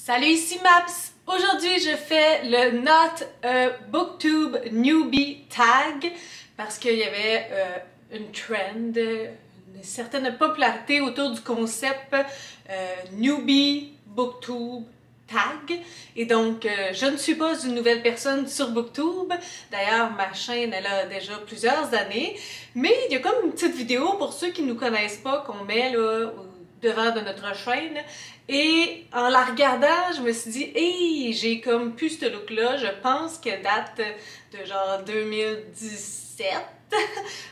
Salut, ici Maps! Aujourd'hui, je fais le Not a Booktube Newbie Tag parce qu'il y avait une trend, une certaine popularité autour du concept Newbie Booktube Tag. Et donc, je ne suis pas une nouvelle personne sur Booktube. D'ailleurs, ma chaîne, elle a déjà plusieurs années. Mais il y a comme une petite vidéo pour ceux qui ne nous connaissent pas qu'on met là devant de notre chaîne. Et en la regardant, je me suis dit, hey, j'ai comme plus ce look-là. Je pense qu'elle date de genre 2017.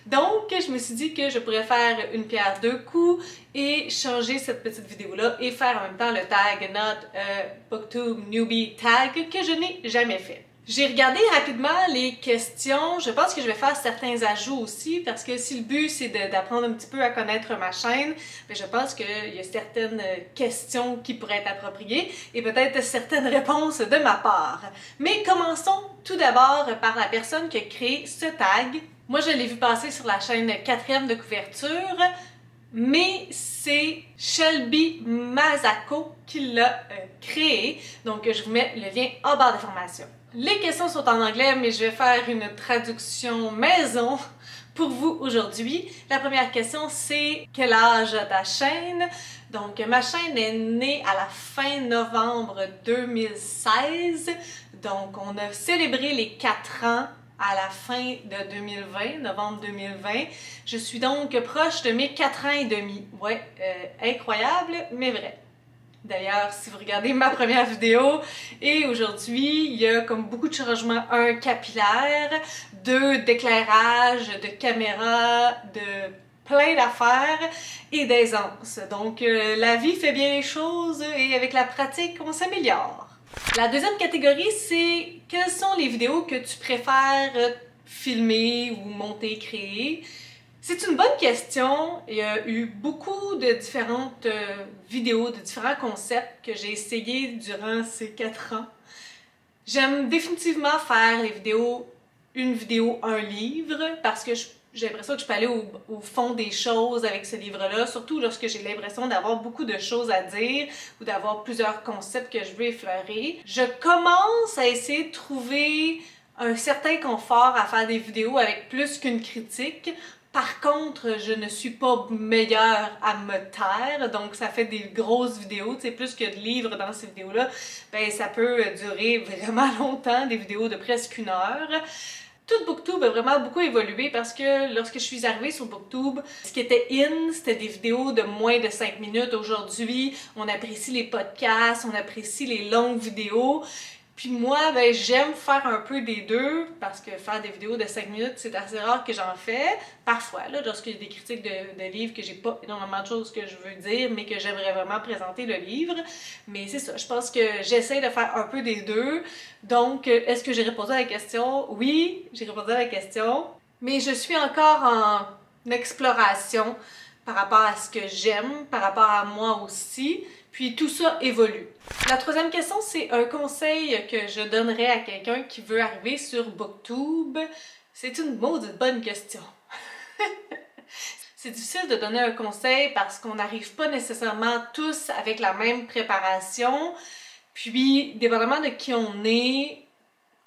Donc, je me suis dit que je pourrais faire une pierre deux coups et changer cette petite vidéo-là et faire en même temps le tag Not a Booktube Newbie Tag que je n'ai jamais fait. J'ai regardé rapidement les questions. Je pense que je vais faire certains ajouts aussi parce que si le but c'est d'apprendre un petit peu à connaître ma chaîne, bien, je pense qu'il y a certaines questions qui pourraient être appropriées et peut-être certaines réponses de ma part. Mais commençons tout d'abord par la personne qui a créé ce tag. Moi, je l'ai vu passer sur la chaîne 4e de couverture, mais c'est Shelby Masako qui l'a créé. Donc, je vous mets le lien en barre d'information. Les questions sont en anglais, mais je vais faire une traduction maison pour vous aujourd'hui. La première question, c'est quel âge a ta chaîne? Donc, ma chaîne est née à la fin novembre 2016. Donc, on a célébré les 4 ans à la fin de 2020, novembre 2020. Je suis donc proche de mes 4 ans et demi. Ouais, incroyable, mais vrai. D'ailleurs, si vous regardez ma première vidéo, et aujourd'hui, il y a comme beaucoup de changements. 1, capillaire, 2, d'éclairage, de caméra, de plein d'affaires et d'aisance. Donc, la vie fait bien les choses et avec la pratique, on s'améliore. La deuxième catégorie, c'est quelles sont les vidéos que tu préfères filmer ou monter, créer? C'est une bonne question. Il y a eu beaucoup de différentes vidéos, de différents concepts que j'ai essayé durant ces 4 ans. J'aime définitivement faire les vidéos, une vidéo, un livre, parce que j'ai l'impression que je peux aller au fond des choses avec ce livre-là, surtout lorsque j'ai l'impression d'avoir beaucoup de choses à dire ou d'avoir plusieurs concepts que je veux effleurer. Je commence à essayer de trouver un certain confort à faire des vidéos avec plus qu'une critique. Par contre, je ne suis pas meilleure à me taire, donc ça fait des grosses vidéos, tu sais, plus que de livres dans ces vidéos-là, ben ça peut durer vraiment longtemps, des vidéos de presque 1 heure. Tout Booktube a vraiment beaucoup évolué parce que lorsque je suis arrivée sur Booktube, ce qui était in, c'était des vidéos de moins de 5 minutes. Aujourd'hui, on apprécie les podcasts, on apprécie les longues vidéos. Puis moi, ben, j'aime faire un peu des deux parce que faire des vidéos de 5 minutes, c'est assez rare que j'en fais. Parfois, là, lorsqu'il y a des critiques de livres que j'ai pas énormément de choses que je veux dire, mais que j'aimerais vraiment présenter le livre. Mais c'est ça, je pense que j'essaie de faire un peu des deux. Donc, est-ce que j'ai répondu à la question? Oui, j'ai répondu à la question. Mais je suis encore en exploration par rapport à ce que j'aime, par rapport à moi aussi. Puis tout ça évolue. La troisième question, c'est un conseil que je donnerais à quelqu'un qui veut arriver sur Booktube. C'est une maudite bonne question. C'est difficile de donner un conseil parce qu'on n'arrive pas nécessairement tous avec la même préparation. Puis, dépendamment de qui on est,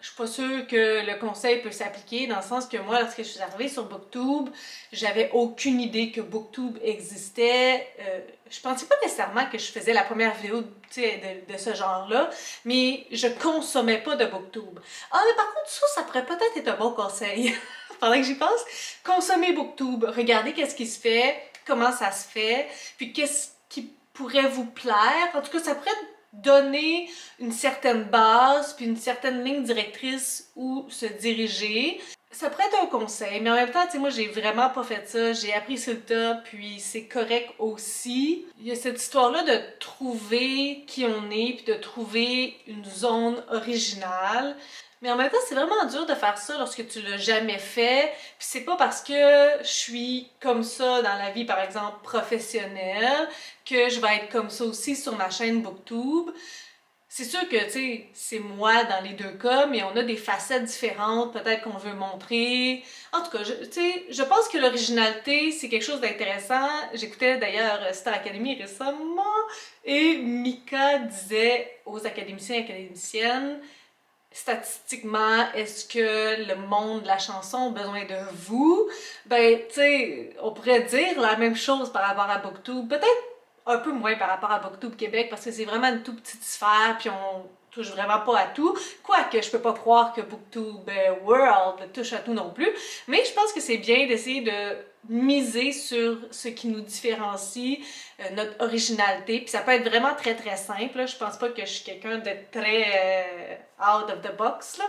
je suis pas sûre que le conseil peut s'appliquer dans le sens que moi, lorsque je suis arrivée sur Booktube, j'avais aucune idée que Booktube existait. Je pensais pas nécessairement que je faisais la première vidéo de ce genre-là, mais je consommais pas de Booktube. Ah, mais par contre, ça pourrait peut-être être un bon conseil. Pendant que j'y pense, consommez Booktube, regardez qu'est-ce qui se fait, comment ça se fait, puis qu'est-ce qui pourrait vous plaire. En tout cas, ça pourrait donner une certaine base puis une certaine ligne directrice où se diriger. Ça pourrait être un conseil, mais en même temps, tu sais, moi, j'ai vraiment pas fait ça. J'ai appris sur le tas, puis c'est correct aussi. Il y a cette histoire-là de trouver qui on est, puis de trouver une zone originale. Mais en même temps, c'est vraiment dur de faire ça lorsque tu l'as jamais fait. Puis c'est pas parce que je suis comme ça dans la vie, par exemple, professionnelle, que je vais être comme ça aussi sur ma chaîne Booktube. C'est sûr que, tu sais, c'est moi dans les deux cas, mais on a des facettes différentes, peut-être qu'on veut montrer. En tout cas, tu sais, je pense que l'originalité, c'est quelque chose d'intéressant. J'écoutais d'ailleurs Star Academy récemment, et Mika disait aux académiciens et académiciennes, statistiquement, est-ce que le monde de la chanson a besoin de vous? Ben, tu sais, on pourrait dire la même chose par rapport à BookTube. Peut-être un peu moins par rapport à BookTube Québec, parce que c'est vraiment une toute petite sphère, puis on touche vraiment pas à tout. Quoique, je peux pas croire que BookTube World touche à tout non plus. Mais je pense que c'est bien d'essayer de miser sur ce qui nous différencie, notre originalité. Puis ça peut être vraiment très très simple. Là. Je pense pas que je suis quelqu'un de très out of the box, là.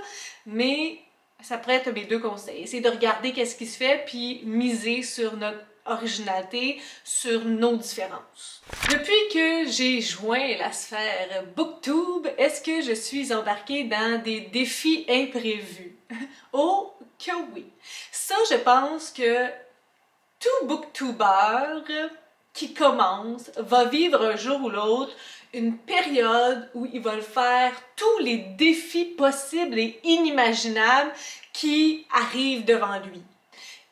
Mais ça pourrait être mes deux conseils. Essayer de regarder qu'est-ce qui se fait, puis miser sur notre originalité, sur nos différences. Depuis que j'ai joint la sphère BookTube, est-ce que je suis embarquée dans des défis imprévus? Oh que oui! Ça, je pense que tout booktuber qui commence va vivre un jour ou l'autre une période où il va le faire tous les défis possibles et inimaginables qui arrivent devant lui.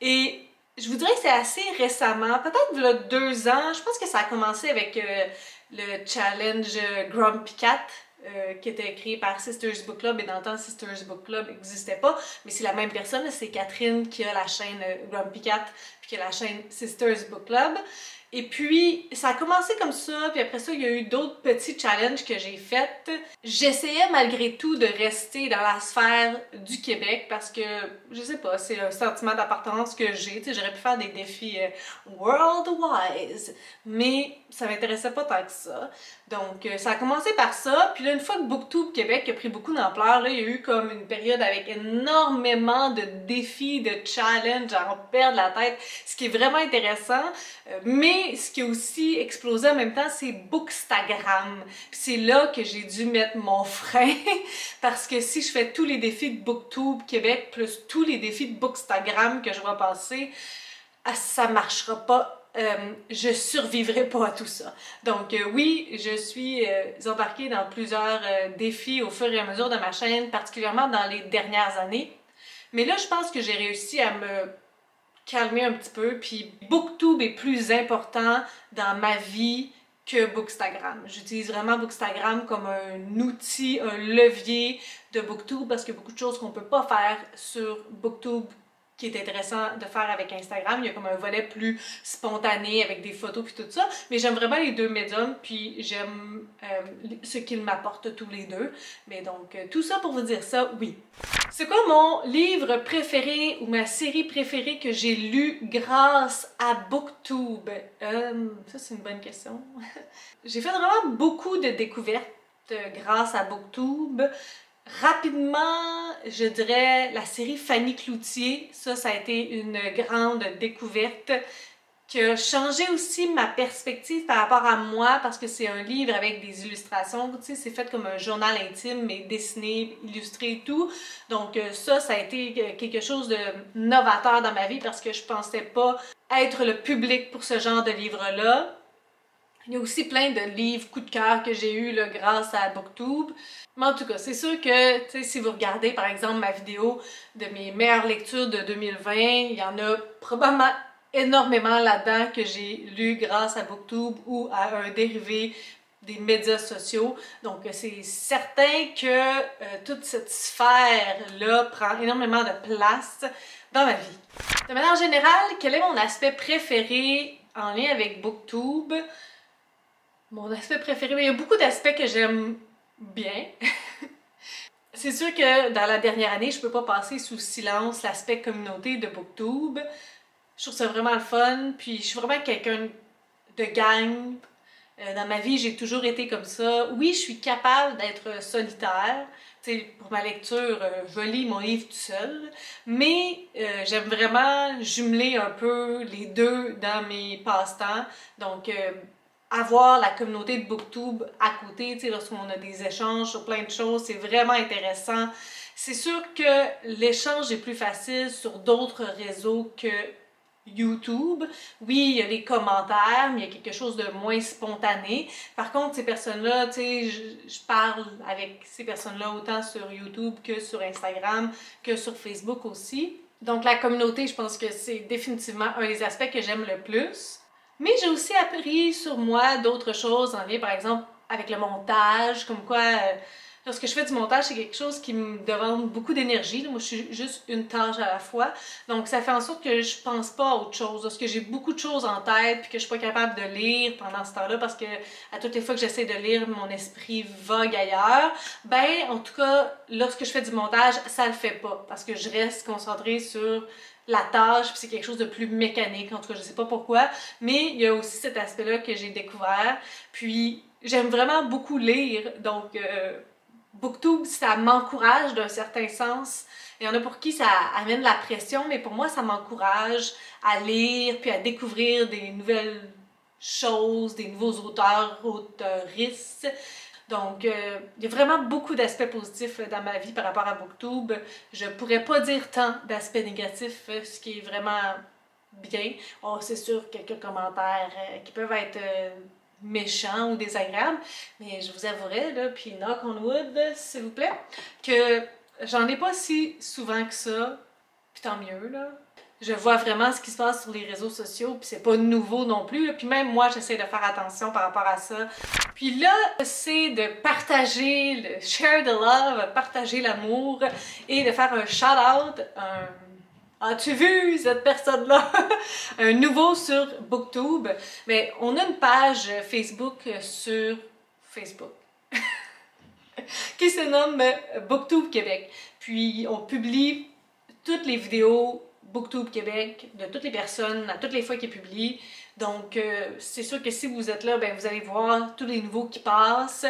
Et je vous dirais que c'est assez récemment, peut-être il y a 2 ans, je pense que ça a commencé avec le challenge Grumpy Cat, qui était créé par Sisters Book Club, et dans le temps, Sisters Book Club n'existait pas, mais c'est la même personne, c'est Catherine qui a la chaîne Grumpy Cat, puis qui a la chaîne Sisters Book Club. Et puis, ça a commencé comme ça, puis après ça, il y a eu d'autres petits challenges que j'ai faits. J'essayais malgré tout de rester dans la sphère du Québec parce que, je sais pas, c'est un sentiment d'appartenance que j'ai. Tu sais, j'aurais pu faire des défis worldwide, mais ça m'intéressait pas tant que ça. Donc, ça a commencé par ça, puis là, une fois que BookTube Québec a pris beaucoup d'ampleur, là, il y a eu comme une période avec énormément de défis, de challenges, à en perdre la tête, ce qui est vraiment intéressant. Mais ce qui a aussi explosé en même temps, c'est Bookstagram. Puis c'est là que j'ai dû mettre mon frein, parce que si je fais tous les défis de BookTube Québec, plus tous les défis de Bookstagram que je vais passer, ça marchera pas. Je survivrai pas à tout ça. Donc oui, je suis embarquée dans plusieurs défis au fur et à mesure de ma chaîne, particulièrement dans les dernières années. Mais là, je pense que j'ai réussi à me calmer un petit peu, puis BookTube est plus important dans ma vie que Bookstagram. J'utilise vraiment Bookstagram comme un outil, un levier de BookTube, parce qu'il y a beaucoup de choses qu'on peut pas faire sur BookTube qui est intéressant de faire avec Instagram. Il y a comme un volet plus spontané avec des photos puis tout ça. Mais j'aime vraiment les deux médiums, puis j'aime ce qu'ils m'apportent tous les deux. Mais donc, tout ça pour vous dire ça, oui. C'est quoi mon livre préféré ou ma série préférée que j'ai lue grâce à BookTube? Ça, c'est une bonne question. J'ai fait vraiment beaucoup de découvertes grâce à BookTube. Rapidement, je dirais la série Fanny Cloutier. Ça a été une grande découverte qui a changé aussi ma perspective par rapport à moi, parce que c'est un livre avec des illustrations, tu sais, c'est fait comme un journal intime, mais dessiné, illustré et tout. Donc ça a été quelque chose de novateur dans ma vie, parce que je pensais pas être le public pour ce genre de livre-là. Il y a aussi plein de livres coup de cœur que j'ai eu là, grâce à BookTube. Mais en tout cas, c'est sûr que si vous regardez par exemple ma vidéo de mes meilleures lectures de 2020, il y en a probablement énormément là-dedans que j'ai lu grâce à BookTube ou à un dérivé des médias sociaux. Donc c'est certain que toute cette sphère-là prend énormément de place dans ma vie. De manière générale, quel est mon aspect préféré en lien avec BookTube? Mon aspect préféré, mais il y a beaucoup d'aspects que j'aime bien. C'est sûr que dans la dernière année, je peux pas passer sous silence l'aspect communauté de BookTube. Je trouve ça vraiment le fun, puis je suis vraiment quelqu'un de gang. Dans ma vie, j'ai toujours été comme ça. Oui, je suis capable d'être solitaire. T'sais, pour ma lecture, je lis mon livre tout seul, mais j'aime vraiment jumeler un peu les deux dans mes passe-temps. Donc, avoir la communauté de BookTube à côté, lorsqu'on a des échanges sur plein de choses, c'est vraiment intéressant. C'est sûr que l'échange est plus facile sur d'autres réseaux que YouTube. Oui, il y a les commentaires, mais il y a quelque chose de moins spontané. Par contre, ces personnes-là, tu sais, je parle avec ces personnes-là autant sur YouTube que sur Instagram, que sur Facebook aussi. Donc la communauté, je pense que c'est définitivement un des aspects que j'aime le plus. Mais j'ai aussi appris sur moi d'autres choses en lien, par exemple, avec le montage, comme quoi, lorsque je fais du montage, c'est quelque chose qui me demande beaucoup d'énergie. Moi, je suis juste une tâche à la fois. Donc, ça fait en sorte que je pense pas à autre chose. Lorsque j'ai beaucoup de choses en tête, puis que je suis pas capable de lire pendant ce temps-là, parce que à toutes les fois que j'essaie de lire, mon esprit vogue ailleurs, ben, en tout cas, lorsque je fais du montage, ça le fait pas, parce que je reste concentrée sur la tâche, puis c'est quelque chose de plus mécanique, en tout cas, je sais pas pourquoi, mais il y a aussi cet aspect-là que j'ai découvert, puis j'aime vraiment beaucoup lire, donc Booktube, ça m'encourage d'un certain sens. Il y en a pour qui ça amène la pression, mais pour moi, ça m'encourage à lire, puis à découvrir des nouvelles choses, des nouveaux auteurs, auteurices. Donc, il y a vraiment beaucoup d'aspects positifs dans ma vie par rapport à Booktube. Je pourrais pas dire tant d'aspects négatifs, ce qui est vraiment bien. Oh, c'est sûr, quelques commentaires qui peuvent être méchants ou désagréables, mais je vous avouerai, là, puis knock on wood, s'il vous plaît, que j'en ai pas si souvent que ça, puis tant mieux, là. Je vois vraiment ce qui se passe sur les réseaux sociaux, puis c'est pas nouveau non plus, là. Puis même moi, j'essaie de faire attention par rapport à ça. Puis là, c'est de partager, le share the love, partager l'amour, et de faire un shout-out, As-tu vu cette personne-là? Un nouveau sur Booktube. Mais on a une page Facebook sur Facebook qui se nomme Booktube Québec. Puis on publie toutes les vidéos Booktube Québec de toutes les personnes à toutes les fois qu'ils publient. Donc, c'est sûr que si vous êtes là, ben, vous allez voir tous les nouveaux qui passent.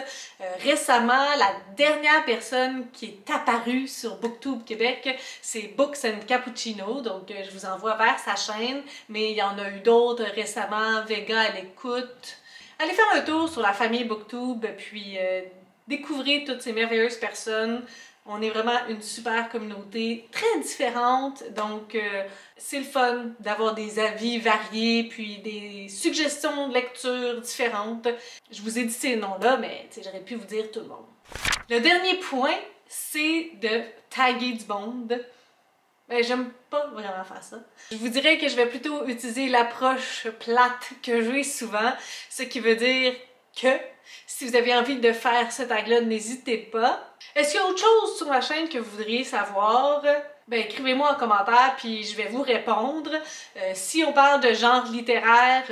Récemment, la dernière personne qui est apparue sur Booktube Québec, c'est Books and Cappuccino. Donc, je vous envoie vers sa chaîne. Mais il y en a eu d'autres récemment. Vega à l'écoute. Allez faire un tour sur la famille Booktube, puis découvrez toutes ces merveilleuses personnes. On est vraiment une super communauté, très différente, donc c'est le fun d'avoir des avis variés, puis des suggestions de lecture différentes. Je vous ai dit ces noms-là, mais j'aurais pu vous dire tout le monde. Le dernier point, c'est de taguer du monde. Ben, j'aime pas vraiment faire ça. Je vous dirais que je vais plutôt utiliser l'approche plate que j'ai souvent, ce qui veut dire que si vous avez envie de faire ce tag-là, n'hésitez pas. Est-ce qu'il y a autre chose sur ma chaîne que vous voudriez savoir? Ben, écrivez-moi en commentaire, puis je vais vous répondre. Si on parle de genre littéraire,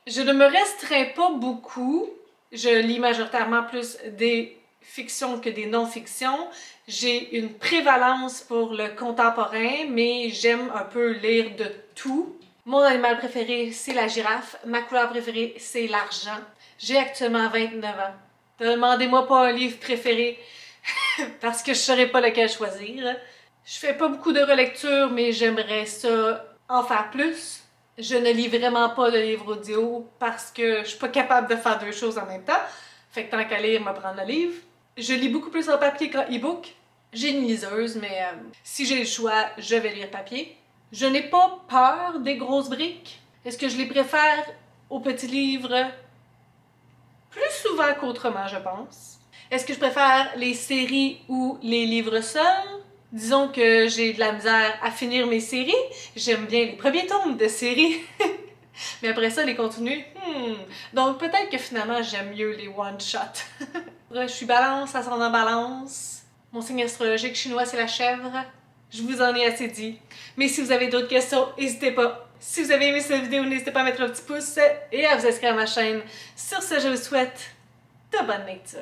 je ne me restreins pas beaucoup. Je lis majoritairement plus des fictions que des non-fictions. J'ai une prévalence pour le contemporain, mais j'aime un peu lire de tout. Mon animal préféré, c'est la girafe. Ma couleur préférée, c'est l'argent. J'ai actuellement 29 ans. Demandez-moi pas un livre préféré parce que je saurais pas lequel choisir. Je fais pas beaucoup de relecture, mais j'aimerais ça en faire plus. Je ne lis vraiment pas de livres audio parce que je suis pas capable de faire deux choses en même temps. Fait que tant qu'à lire, me prendre le livre. Je lis beaucoup plus en papier qu'en e-book. J'ai une liseuse, mais si j'ai le choix, je vais lire papier. Je n'ai pas peur des grosses briques. Est-ce que je les préfère aux petits livres? Plus souvent qu'autrement, je pense. Est-ce que je préfère les séries ou les livres seuls? Disons que j'ai de la misère à finir mes séries. J'aime bien les premiers tomes de séries. Mais après ça, les contenus, Donc peut-être que finalement, j'aime mieux les one-shot. Je suis balance, ascendant balance. Mon signe astrologique chinois, c'est la chèvre. Je vous en ai assez dit. Mais si vous avez d'autres questions, n'hésitez pas. Si vous avez aimé cette vidéo, n'hésitez pas à mettre un petit pouce et à vous inscrire à ma chaîne. Sur ce, je vous souhaite de bonne lecture.